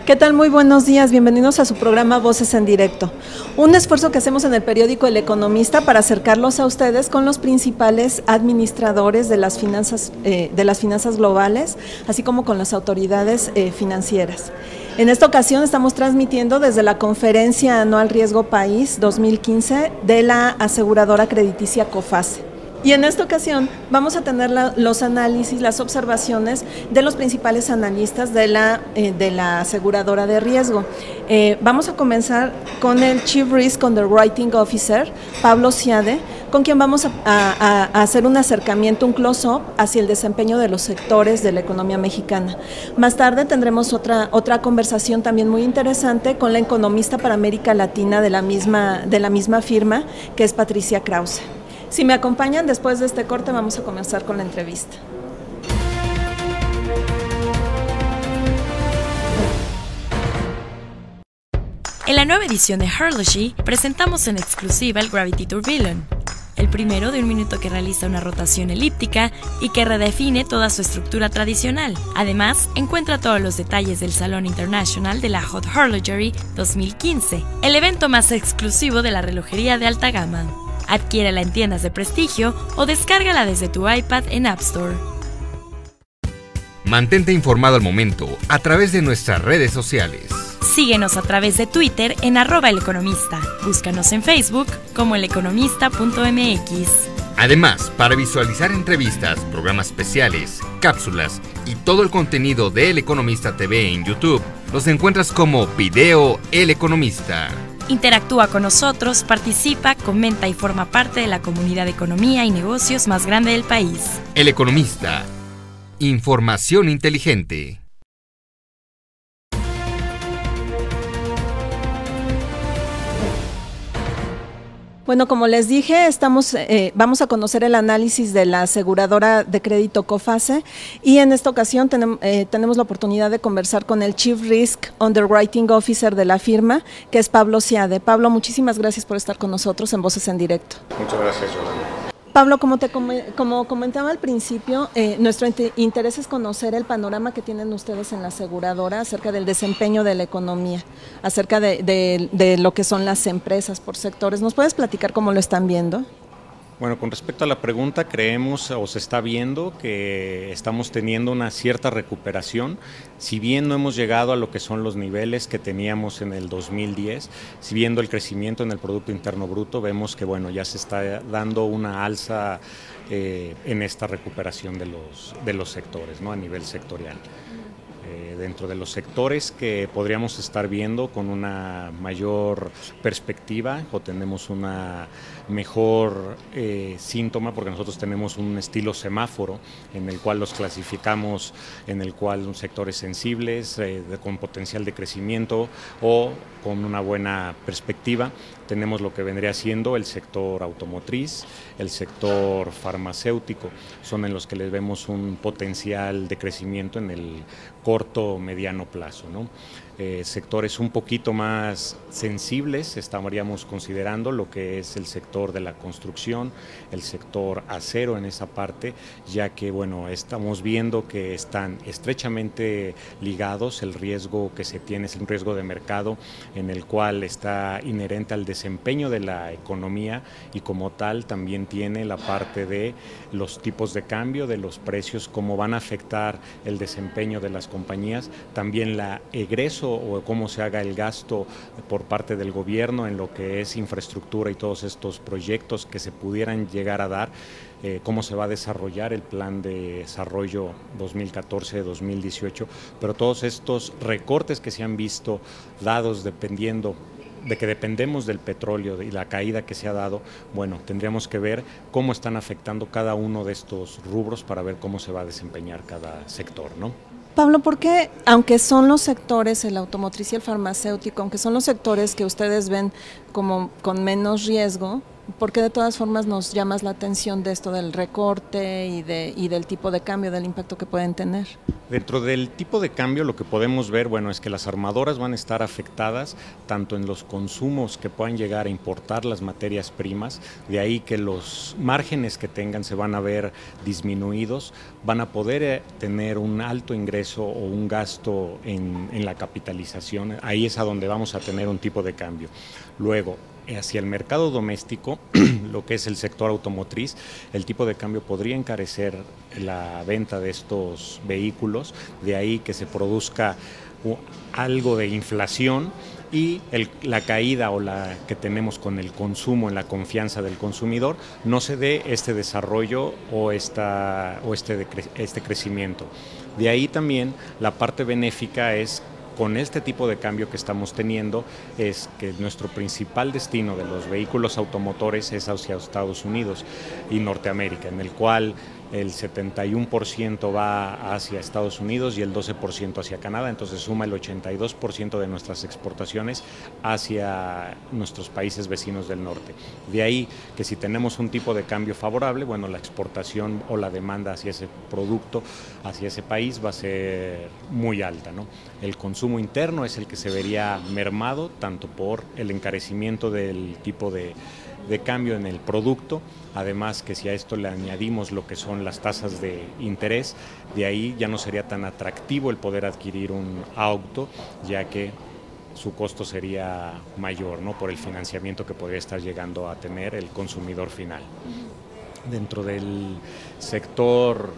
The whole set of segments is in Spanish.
¿Qué tal? Muy buenos días, bienvenidos a su programa Voces en Directo. Un esfuerzo que hacemos en el periódico El Economista para acercarlos a ustedes con los principales administradores de las finanzas globales, así como con las autoridades financieras. En esta ocasión estamos transmitiendo desde la Conferencia Anual Riesgo País 2015 de la aseguradora crediticia COFACE. Y en esta ocasión vamos a tener los análisis, las observaciones de los principales analistas de la aseguradora de riesgo. Vamos a comenzar con el Chief Risk Underwriting Officer, Pablo Ciade, con quien vamos a hacer un acercamiento, un close-up hacia el desempeño de los sectores de la economía mexicana. Más tarde tendremos otra conversación también muy interesante con la economista para América Latina de la misma firma, que es Patricia Krause. Si me acompañan, después de este corte vamos a comenzar con la entrevista. En la nueva edición de Herlogy presentamos en exclusiva el Gravity Tourbillon, el primero de un minuto que realiza una rotación elíptica y que redefine toda su estructura tradicional. Además, encuentra todos los detalles del Salón Internacional de la Hot Horlogery 2015, el evento más exclusivo de la relojería de alta gama. Adquiérala en tiendas de prestigio o descárgala desde tu iPad en App Store. Mantente informado al momento a través de nuestras redes sociales. Síguenos a través de Twitter en @eleconomista. Búscanos en Facebook como eleconomista.mx. Además, para visualizar entrevistas, programas especiales, cápsulas y todo el contenido de El Economista TV en YouTube, los encuentras como Video El Economista. Interactúa con nosotros, participa, comenta y forma parte de la comunidad de economía y negocios más grande del país. El Economista. Información inteligente. Bueno, como les dije, vamos a conocer el análisis de la aseguradora de crédito COFACE y en esta ocasión tenemos la oportunidad de conversar con el Chief Risk Underwriting Officer de la firma, que es Pablo Ciade. Pablo, muchísimas gracias por estar con nosotros en Voces en Directo. Muchas gracias, Yolanda. Pablo, como comentaba al principio, nuestro interés es conocer el panorama que tienen ustedes en la aseguradora acerca del desempeño de la economía, acerca de lo que son las empresas por sectores. ¿Nos puedes platicar cómo lo están viendo? Bueno, con respecto a la pregunta, creemos o se está viendo que estamos teniendo una cierta recuperación, si bien no hemos llegado a lo que son los niveles que teníamos en el 2010, si viendo el crecimiento en el Producto Interno Bruto, vemos que bueno, ya se está dando una alza en esta recuperación de los sectores, ¿no? A nivel sectorial. Dentro de los sectores que podríamos estar viendo con una mayor perspectiva o tenemos una mejor síntoma, porque nosotros tenemos un estilo semáforo en el cual los clasificamos, en el cual son sectores sensibles, con potencial de crecimiento o con una buena perspectiva. Tenemos lo que vendría siendo el sector automotriz, el sector farmacéutico, son en los que les vemos un potencial de crecimiento en el corto mediano plazo, ¿no? Sectores un poquito más sensibles estaríamos considerando lo que es el sector de la construcción, el sector acero en esa parte, ya que bueno, estamos viendo que están estrechamente ligados, el riesgo que se tiene es un riesgo de mercado en el cual está inherente al desempeño de la economía y como tal también tiene la parte de los tipos de cambio, de los precios, cómo van a afectar el desempeño de las compañías, también la egreso o cómo se haga el gasto por parte del gobierno en lo que es infraestructura y todos estos proyectos que se pudieran llegar a dar, cómo se va a desarrollar el plan de desarrollo 2014-2018, pero todos estos recortes que se han visto dados dependiendo de que dependemos del petróleo y la caída que se ha dado, bueno, tendríamos que ver cómo están afectando cada uno de estos rubros para ver cómo se va a desempeñar cada sector, ¿no? Pablo, ¿por qué, aunque son los sectores, el automotriz y el farmacéutico, aunque son los sectores que ustedes ven como con menos riesgo, ¿Por qué de todas formas nos llamas la atención de esto del recorte y del tipo de cambio, del impacto que pueden tener? Dentro del tipo de cambio lo que podemos ver, bueno, es que las armadoras van a estar afectadas tanto en los consumos que puedan llegar a importar las materias primas, de ahí que los márgenes que tengan se van a ver disminuidos, van a poder tener un alto ingreso o un gasto en la capitalización, ahí es a donde vamos a tener un tipo de cambio. Luego, hacia el mercado doméstico, lo que es el sector automotriz, el tipo de cambio podría encarecer la venta de estos vehículos, de ahí que se produzca algo de inflación y la caída o la que tenemos con el consumo, en la confianza del consumidor, no se dé este desarrollo o este crecimiento. De ahí también la parte benéfica es con este tipo de cambio que estamos teniendo es que nuestro principal destino de los vehículos automotores es hacia Estados Unidos y Norteamérica, en el cual el 71% va hacia Estados Unidos y el 12% hacia Canadá, entonces suma el 82% de nuestras exportaciones hacia nuestros países vecinos del norte. De ahí que si tenemos un tipo de cambio favorable, bueno, la exportación o la demanda hacia ese producto, hacia ese país va a ser muy alta, ¿no? El consumo interno es el que se vería mermado, tanto por el encarecimiento del tipo de cambio en el producto, además que si a esto le añadimos lo que son las tasas de interés, de ahí ya no sería tan atractivo el poder adquirir un auto, ya que su costo sería mayor, ¿no? Por el financiamiento que podría estar llegando a tener el consumidor final. Dentro del sector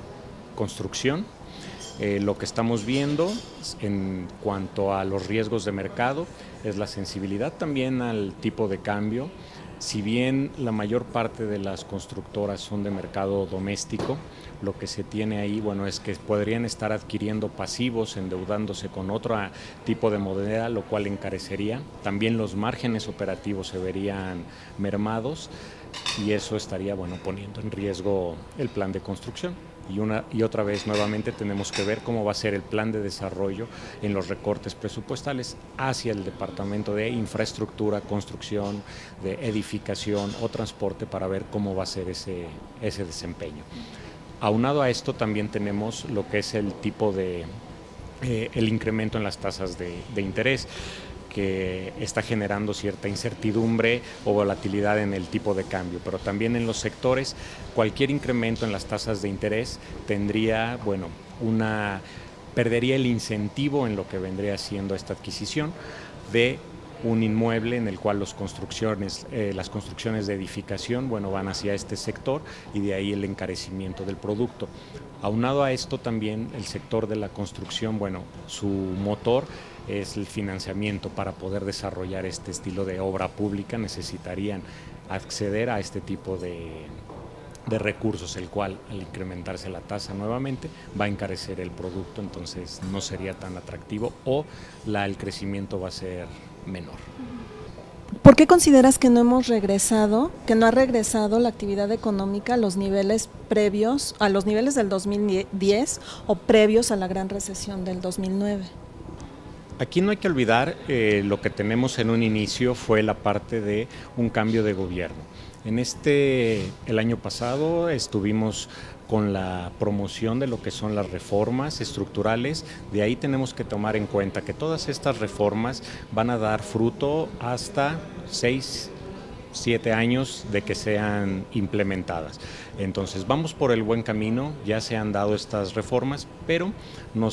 construcción, lo que estamos viendo en cuanto a los riesgos de mercado es la sensibilidad también al tipo de cambio. Si bien la mayor parte de las constructoras son de mercado doméstico, lo que se tiene ahí, bueno, es que podrían estar adquiriendo pasivos, endeudándose con otro tipo de moneda, lo cual encarecería. También los márgenes operativos se verían mermados y eso estaría, bueno, poniendo en riesgo el plan de construcción. Y otra vez nuevamente tenemos que ver cómo va a ser el plan de desarrollo en los recortes presupuestales hacia el departamento de infraestructura, construcción, de edificación o transporte para ver cómo va a ser ese desempeño. Aunado a esto también tenemos lo que es el tipo de el incremento en las tasas de interés, que está generando cierta incertidumbre o volatilidad en el tipo de cambio, pero también en los sectores cualquier incremento en las tasas de interés tendría, bueno, perdería el incentivo en lo que vendría siendo esta adquisición de un inmueble en el cual las construcciones de edificación, bueno, van hacia este sector y de ahí el encarecimiento del producto. Aunado a esto también el sector de la construcción, bueno, su motor es el financiamiento. Para poder desarrollar este estilo de obra pública necesitarían acceder a este tipo de recursos, el cual al incrementarse la tasa nuevamente va a encarecer el producto, entonces no sería tan atractivo o el crecimiento va a ser menor. ¿Por qué consideras que no ha regresado la actividad económica a los niveles previos, a los niveles del 2010 o previos a la gran recesión del 2009? Aquí no hay que olvidar lo que tenemos en un inicio fue la parte de un cambio de gobierno. El año pasado estuvimos con la promoción de lo que son las reformas estructurales, de ahí tenemos que tomar en cuenta que todas estas reformas van a dar fruto hasta 6-7 años de que sean implementadas. Entonces vamos por el buen camino, ya se han dado estas reformas, pero no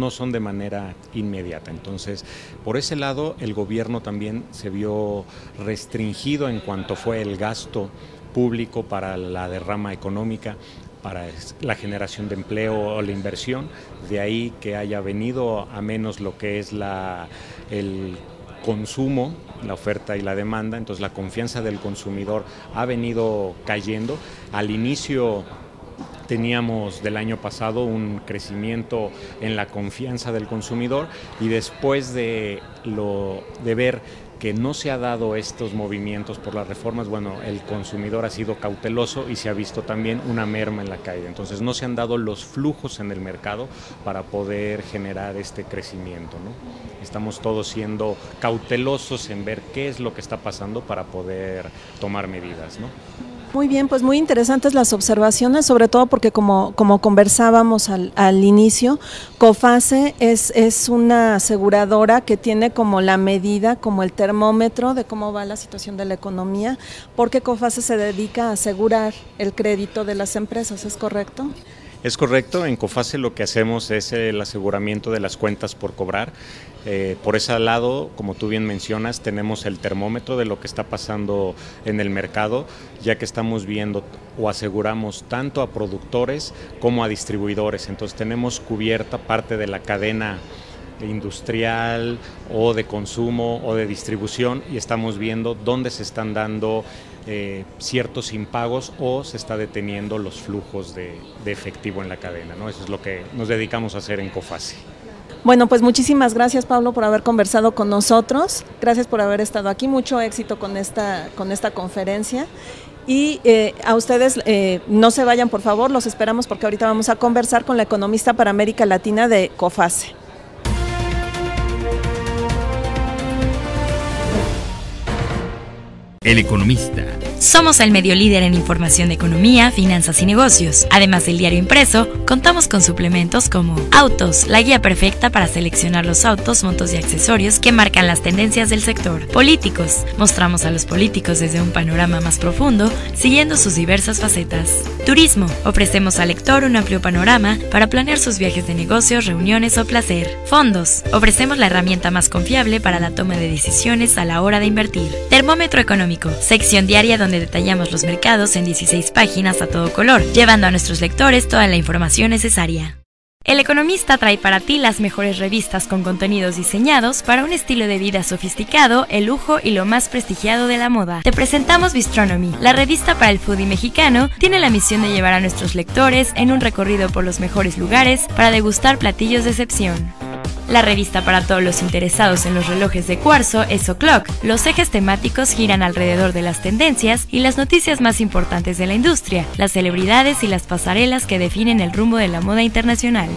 son de manera inmediata. Entonces, por ese lado, el gobierno también se vio restringido en cuanto fue el gasto público para la derrama económica, para la generación de empleo o la inversión, de ahí que haya venido a menos lo que es el consumo, la oferta y la demanda, entonces la confianza del consumidor ha venido cayendo. Al inicio teníamos del año pasado un crecimiento en la confianza del consumidor y después de ver que no se ha dado estos movimientos por las reformas, bueno, el consumidor ha sido cauteloso y se ha visto también una merma en la caída. Entonces no se han dado los flujos en el mercado para poder generar este crecimiento, ¿no? Estamos todos siendo cautelosos en ver qué es lo que está pasando para poder tomar medidas, ¿no? Muy bien, pues muy interesantes las observaciones, sobre todo porque como conversábamos al inicio, COFACE es una aseguradora que tiene como la medida, como el termómetro de cómo va la situación de la economía, porque COFACE se dedica a asegurar el crédito de las empresas, ¿es correcto? Es correcto, en COFACE lo que hacemos es el aseguramiento de las cuentas por cobrar. Por ese lado, como tú bien mencionas, tenemos el termómetro de lo que está pasando en el mercado, ya que estamos viendo o aseguramos tanto a productores como a distribuidores. Entonces tenemos cubierta parte de la cadena industrial o de consumo o de distribución y estamos viendo dónde se están dando ciertos impagos o se está deteniendo los flujos de efectivo en la cadena, ¿no? Eso es lo que nos dedicamos a hacer en COFACE. Bueno, pues muchísimas gracias, Pablo, por haber conversado con nosotros. Gracias por haber estado aquí. Mucho éxito con esta conferencia. Y a ustedes no se vayan, por favor, los esperamos porque ahorita vamos a conversar con la economista para América Latina de COFACE. El Economista. Somos el medio líder en información de economía, finanzas y negocios. Además del diario impreso, contamos con suplementos como Autos, la guía perfecta para seleccionar los autos, montos y accesorios que marcan las tendencias del sector. Políticos, mostramos a los políticos desde un panorama más profundo, siguiendo sus diversas facetas. Turismo, ofrecemos al lector un amplio panorama para planear sus viajes de negocios, reuniones o placer. Fondos, ofrecemos la herramienta más confiable para la toma de decisiones a la hora de invertir. Termómetro económico, sección diaria donde detallamos los mercados en 16 páginas a todo color, llevando a nuestros lectores toda la información necesaria. El Economista trae para ti las mejores revistas con contenidos diseñados para un estilo de vida sofisticado, el lujo y lo más prestigiado de la moda. Te presentamos Bistronomy, la revista para el foodie mexicano. Tiene la misión de llevar a nuestros lectores en un recorrido por los mejores lugares para degustar platillos de excepción. La revista para todos los interesados en los relojes de cuarzo es O'Clock. Los ejes temáticos giran alrededor de las tendencias y las noticias más importantes de la industria, las celebridades y las pasarelas que definen el rumbo de la moda internacional.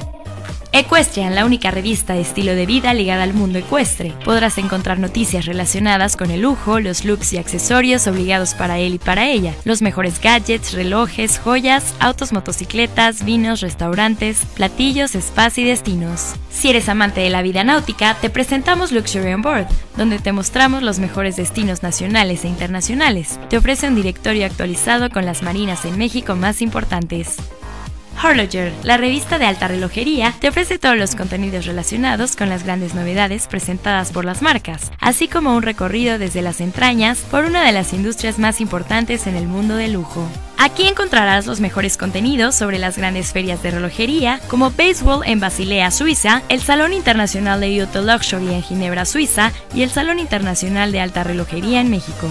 Equestrian, la única revista de estilo de vida ligada al mundo ecuestre. Podrás encontrar noticias relacionadas con el lujo, los looks y accesorios obligados para él y para ella, los mejores gadgets, relojes, joyas, autos, motocicletas, vinos, restaurantes, platillos, spas y destinos. Si eres amante de la vida náutica, te presentamos Luxury on Board, donde te mostramos los mejores destinos nacionales e internacionales. Te ofrece un directorio actualizado con las marinas en México más importantes. Horloger, la revista de alta relojería, te ofrece todos los contenidos relacionados con las grandes novedades presentadas por las marcas, así como un recorrido desde las entrañas por una de las industrias más importantes en el mundo del lujo. Aquí encontrarás los mejores contenidos sobre las grandes ferias de relojería, como Baseball en Basilea, Suiza, el Salón Internacional de Auto Luxury en Ginebra, Suiza, y el Salón Internacional de Alta Relojería en México.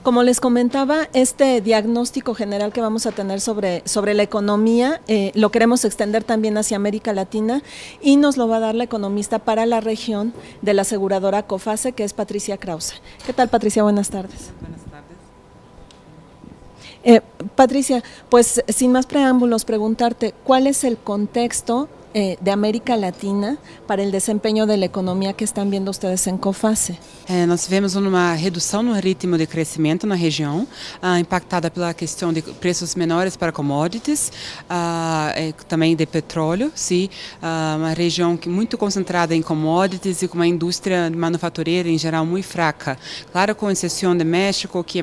Como les comentaba, este diagnóstico general que vamos a tener sobre la economía lo queremos extender también hacia América Latina y nos lo va a dar la economista para la región de la aseguradora COFACE, que es Patricia Krause. ¿Qué tal, Patricia? Buenas tardes. Buenas tardes. Patricia, pues sin más preámbulos, preguntarte, ¿cuál es el contexto de América Latina para el desempeño de la economia que están viendo ustedes en COFACE? Nós tivemos uma redução no ritmo de crescimento na região, impactada pela questão de preços menores para commodities, também de petróleo, sim, uma região muito concentrada em commodities e com uma indústria manufatureira em geral muito fraca. Claro, com exceção de México, que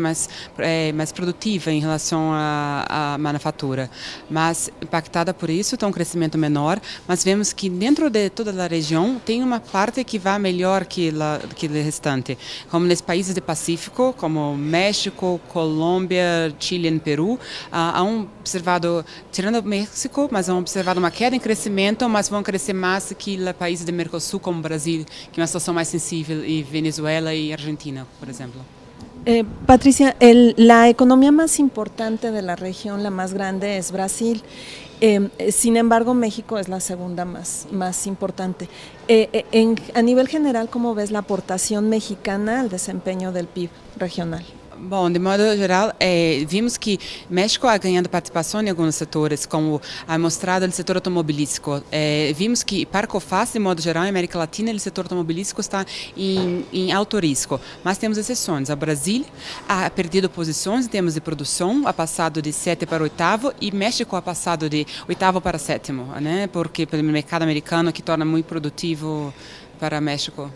é mais produtiva em relação à manufatura, mas impactada por isso, tem um crescimento menor. Mas vemos que dentro de toda a região tem uma parte que vai melhor que o restante, como nos países do Pacífico, como México, Colômbia, Chile e Peru, há observado, tirando México, mas há observado uma queda em crescimento, mas vão crescer mais que os países do Mercosul, como Brasil, que é uma situação mais sensível, e Venezuela e Argentina, por exemplo. Patricia, la economía más importante de la región, la más grande, es Brasil. Sin embargo, México es la segunda más importante. A nivel general, ¿cómo ves la aportación mexicana al desempeño del PIB regional? Bom, de modo geral, vimos que México ha ganhado participação em alguns setores, como a mostrado no setor automobilístico. Vimos que para a COFACE, de modo geral, em América Latina, o setor automobilístico está em alto risco. Mas temos exceções. A Brasil ha perdido posições em termos de produção, ha passado de 7 para 8º, e México ha passado de 8º para 7º, né? Porque pelo mercado americano, que torna muito produtivo para México.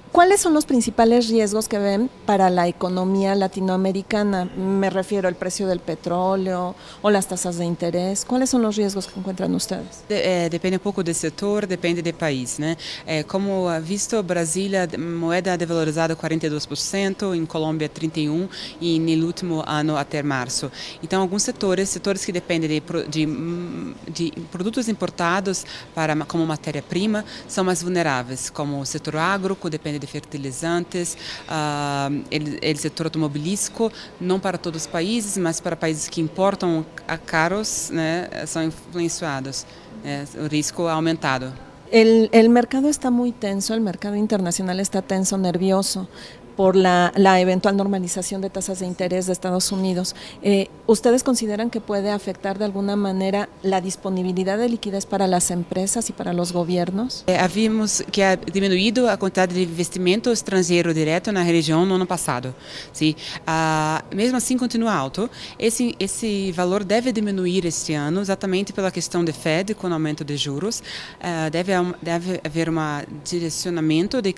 ¿Cuáles son los principales riesgos que ven para la economía latinoamericana? Me refiero al precio del petróleo o las tasas de interés. ¿Cuáles son los riesgos que encuentran ustedes? Depende um pouco do setor, depende do país, né? Como visto, Brasília, moeda devalorizada 42%, em Colômbia 31% e no último ano até março. Então, alguns setores que dependem de produtos importados como matéria-prima, são mais vulneráveis, como o setor agro, que depende de fertilizantes, o setor automobilístico, não para todos os países, mas para países que importam caros, né, são influenciados. O risco ha aumentado. El mercado está muy tenso, el mercado internacional está tenso, nervioso por la eventual normalización de tasas de interés de Estados Unidos. ¿Ustedes consideran que puede afectar de alguna manera la disponibilidad de liquidez para las empresas y para los gobiernos? Vimos que ha diminuído a quantidade de investimento estrangeiro direto na região no ano passado. Sim, mesmo assim continua alto. Esse valor deve diminuir este ano, exatamente pela questão de Fed, com o aumento de juros. Deve haver um direcionamento de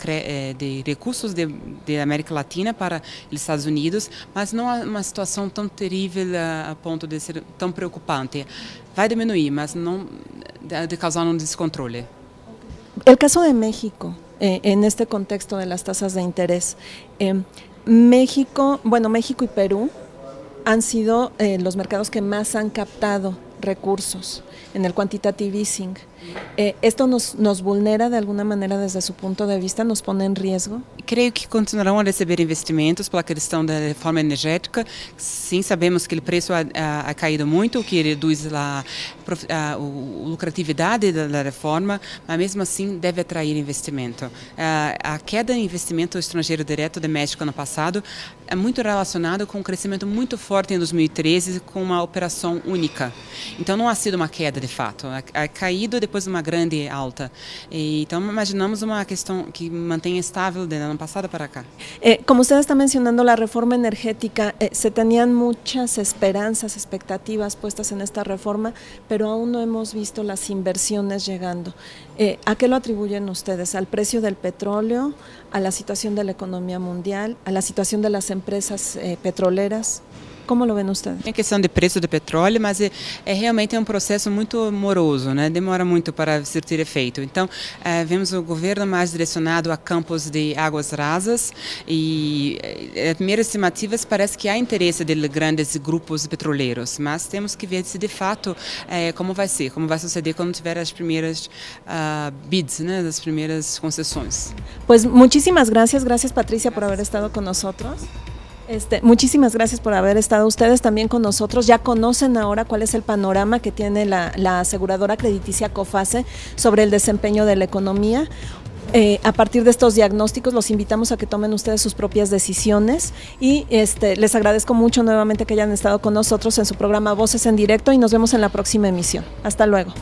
recursos de América Latina para os Estados Unidos, mas não há uma situação tão terrível a ponto de ser tão preocupante. Vai diminuir, mas não de causar um descontrole. El caso de México, en este contexto de las tasas de interés, México y Perú han sido los mercados que más han captado recursos en el quantitative easing. ¿Esto nos vulnera de alguna manera desde su punto de vista? ¿Nos pone en riesgo? Creio que continuarão a receber investimentos pela questão da reforma energética. Sim, sabemos que o preço ha caído muito, o que reduz a lucratividade da reforma, mas mesmo assim deve atrair investimento. A queda em investimento estrangeiro direto de México no passado é muito relacionado com um crescimento muito forte em 2013 com uma operação única. Então não ha sido uma queda de fato, ha caído depois de uma grande alta. Então imaginamos uma questão que mantém estável do ano passado para cá. Como usted está mencionando la reforma energética, se tenían muchas esperanzas, expectativas puestas en esta reforma, pero aún no hemos visto las inversiones llegando. ¿A qué lo atribuyen ustedes? ¿Al precio del petróleo, a la situación de la economía mundial, a la situación de las empresas petroleras? Como lo ven ustedes? É questão de preço do petróleo, mas realmente um processo muito moroso, né? Demora muito para surtir efeito. Então, vemos o governo mais direcionado a campos de águas rasas e as primeiras estimativas parece que há interesse de grandes grupos petroleiros, mas temos que ver se de fato como vai suceder quando tiver as primeiras bids, né? As primeiras concessões. Pues muchísimas gracias Patricia por haber estado con nosotros. Muchísimas gracias por haber estado ustedes también con nosotros. Ya conocen ahora cuál es el panorama que tiene la aseguradora crediticia COFACE sobre el desempeño de la economía. A partir de estos diagnósticos los invitamos a que tomen ustedes sus propias decisiones y les agradezco mucho nuevamente que hayan estado con nosotros en su programa Voces en Directo y nos vemos en la próxima emisión. Hasta luego.